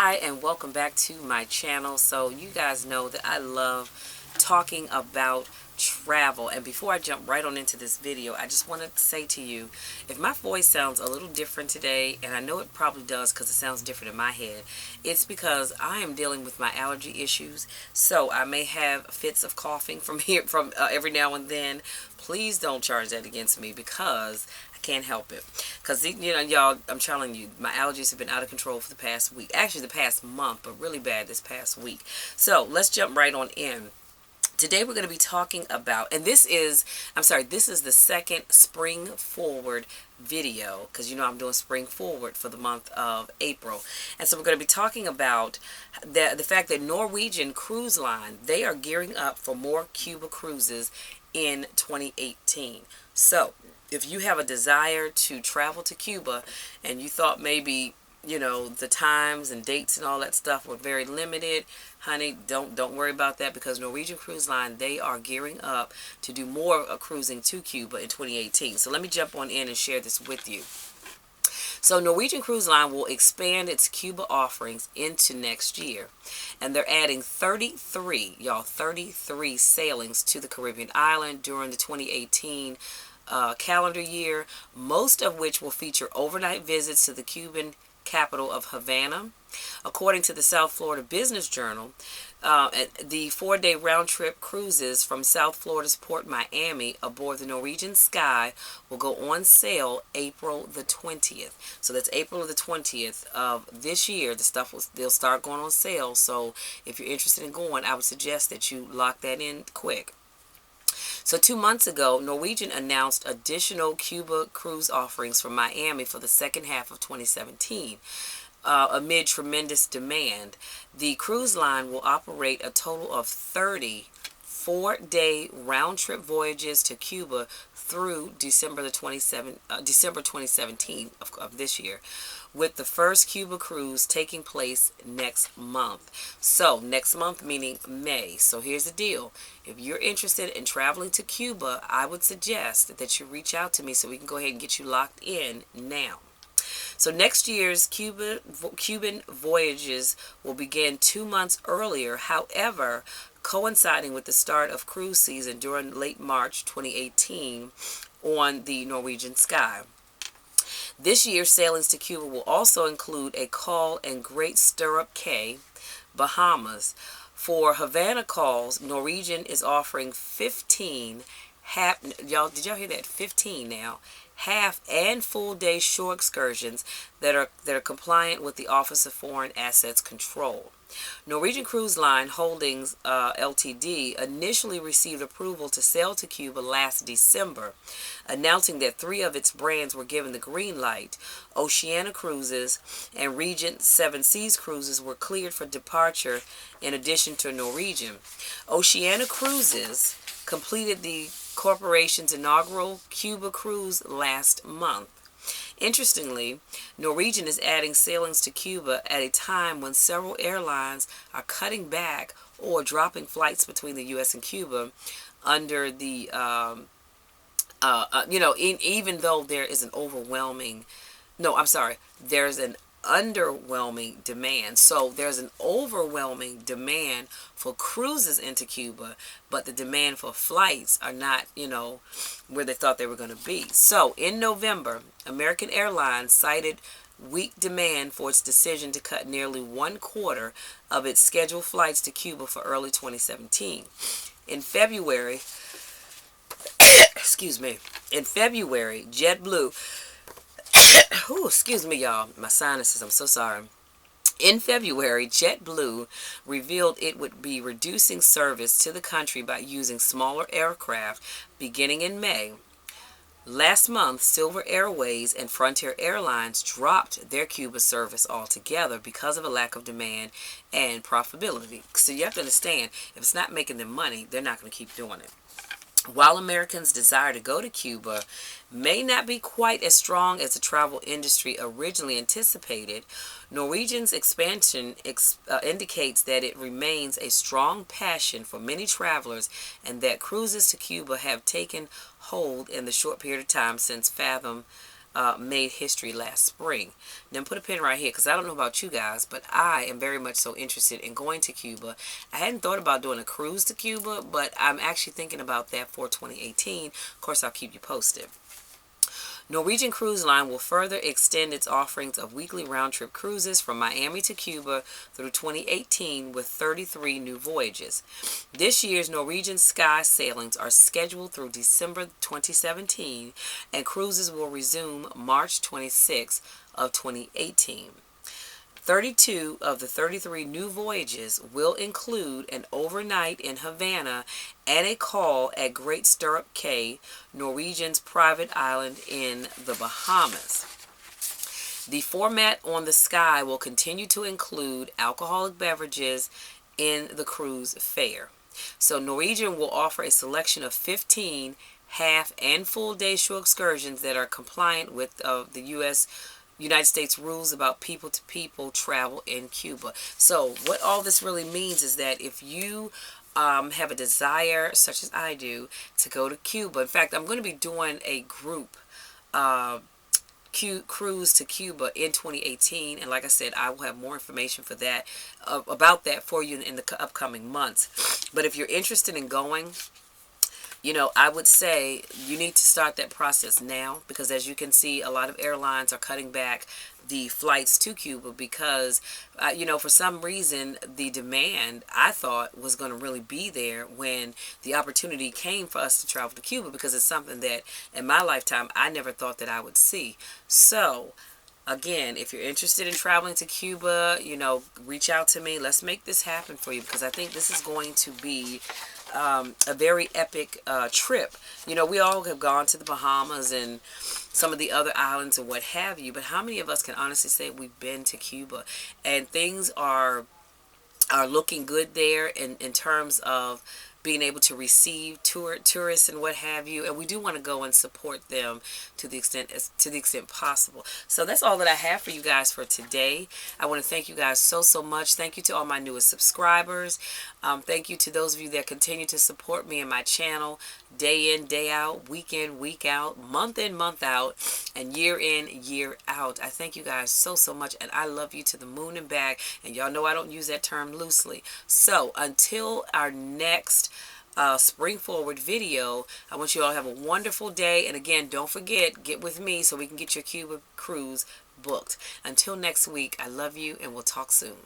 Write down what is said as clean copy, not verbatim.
Hi and welcome back to my channel. So you guys know that I love talking about travel, and before I jump right on into this video, I just wanted to say to you, if my voice sounds a little different today, and I know it probably does because it sounds different in my head, it's because I am dealing with my allergy issues. So I may have fits of coughing from every now and then. Please don't charge that against me because I can't help it. Because, you know, y'all, I'm telling you, my allergies have been out of control for the past week. Actually, the past month, but really bad this past week. So let's jump right on in. Today we're going to be talking about, and this is the second Spring Forward video, because you know I'm doing Spring Forward for the month of April. And so we're going to be talking about the fact that Norwegian Cruise Line, they are gearing up for more Cuba cruises in 2018. So if you have a desire to travel to Cuba and you thought maybe, you know, the times and dates and all that stuff were very limited, honey, don't worry about that, because Norwegian Cruise Line, they are gearing up to do more cruising to Cuba in 2018. So let me jump on in and share this with you. So Norwegian Cruise Line will expand its Cuba offerings into next year, and they're adding 33 sailings to the Caribbean island during the 2018 calendar year, most of which will feature overnight visits to the Cuban capital of Havana. According to the South Florida Business Journal, the 4-day round-trip cruises from South Florida's Port Miami aboard the Norwegian Sky will go on sale April the 20th. So that's April the 20th of this year. The stuff they'll start going on sale. So if you're interested in going, I would suggest that you lock that in quick. So 2 months ago, Norwegian announced additional Cuba cruise offerings from Miami for the second half of 2017. Amid tremendous demand, the cruise line will operate a total of 30 4-day round-trip voyages to Cuba through December 2017 of this year, with the first Cuba cruise taking place next month. So next month meaning May. So here's the deal. If you're interested in traveling to Cuba, I would suggest that you reach out to me so we can go ahead and get you locked in now. So next year's Cuban voyages will begin 2 months earlier, however, coinciding with the start of cruise season during late March 2018 on the Norwegian Sky. This year's sailings to Cuba will also include a call in Great Stirrup Cay, Bahamas. For Havana calls, Norwegian is offering 15 did y'all hear that? 15 now. Half and full day shore excursions that are compliant with the Office of Foreign Assets Control. Norwegian Cruise Line Holdings Ltd. initially received approval to sail to Cuba last December, announcing that 3 of its brands were given the green light. Oceana Cruises and Regent Seven Seas Cruises were cleared for departure in addition to Norwegian. Oceana Cruises completed the corporation's inaugural Cuba cruise last month. Interestingly, Norwegian is adding sailings to Cuba at a time when several airlines are cutting back or dropping flights between the U.S. and Cuba under the, even though there is an there's an underwhelming demand. So there's an overwhelming demand for cruises into Cuba, but the demand for flights are not, where they thought they were going to be. So in November, American Airlines cited weak demand for its decision to cut nearly 1/4 of its scheduled flights to Cuba for early 2017. In February, JetBlue excuse me, y'all. My sinuses, I'm so sorry. In February, JetBlue revealed it would be reducing service to the country by using smaller aircraft beginning in May. Last month, Silver Airways and Frontier Airlines dropped their Cuba service altogether because of a lack of demand and profitability. So you have to understand, if it's not making them money, they're not going to keep doing it. While Americans' desire to go to Cuba may not be quite as strong as the travel industry originally anticipated, Norwegian's expansion indicates that it remains a strong passion for many travelers and that cruises to Cuba have taken hold in the short period of time since Fathom made history last spring. Then put a pin right here, because I don't know about you guys, but I am very much so interested in going to Cuba. I hadn't thought about doing a cruise to Cuba, but I'm actually thinking about that for 2018. Of course, I'll keep you posted. Norwegian Cruise Line will further extend its offerings of weekly round-trip cruises from Miami to Cuba through 2018 with 33 new voyages. This year's Norwegian Sky sailings are scheduled through December 2017, and cruises will resume March 26 of 2018. 32 of the 33 new voyages will include an overnight in Havana and a call at Great Stirrup Cay, Norwegian's private island in the Bahamas. The format on the Sky will continue to include alcoholic beverages in the cruise fare. So Norwegian will offer a selection of 15 half and full day shore excursions that are compliant with the United States rules about people-to-people travel in Cuba. So what all this really means is that if you have a desire, such as I do, to go to Cuba. In fact, I'm going to be doing a group cruise to Cuba in 2018, and like I said, I will have more information for that about that for you in the upcoming months. But if you're interested in going, I would say you need to start that process now, because as you can see, a lot of airlines are cutting back the flights to Cuba because, for some reason, the demand, I thought, was going to really be there when the opportunity came for us to travel to Cuba, because it's something that, in my lifetime, I never thought that I would see. So, again, if you're interested in traveling to Cuba, reach out to me. Let's make this happen for you, because I think this is going to be a very epic trip. We all have gone to the Bahamas and some of the other islands and what have you, but how many of us can honestly say we've been to Cuba? And things are looking good there in terms of being able to receive tourists and what have you, and we do want to go and support them to the extent possible. So that's all that I have for you guys for today. I want to thank you guys so much. Thank you to all my newest subscribers. Thank you to those of you that continue to support me and my channel day in, day out, week in, week out, month in, month out, and year in, year out. I thank you guys so much, and I love you to the moon and back, and y'all know I don't use that term loosely. So until our next spring forward video, I want you all to have a wonderful day, and again, don't forget, get with me so we can get your Cuba cruise booked. Until next week, I love you, and we'll talk soon.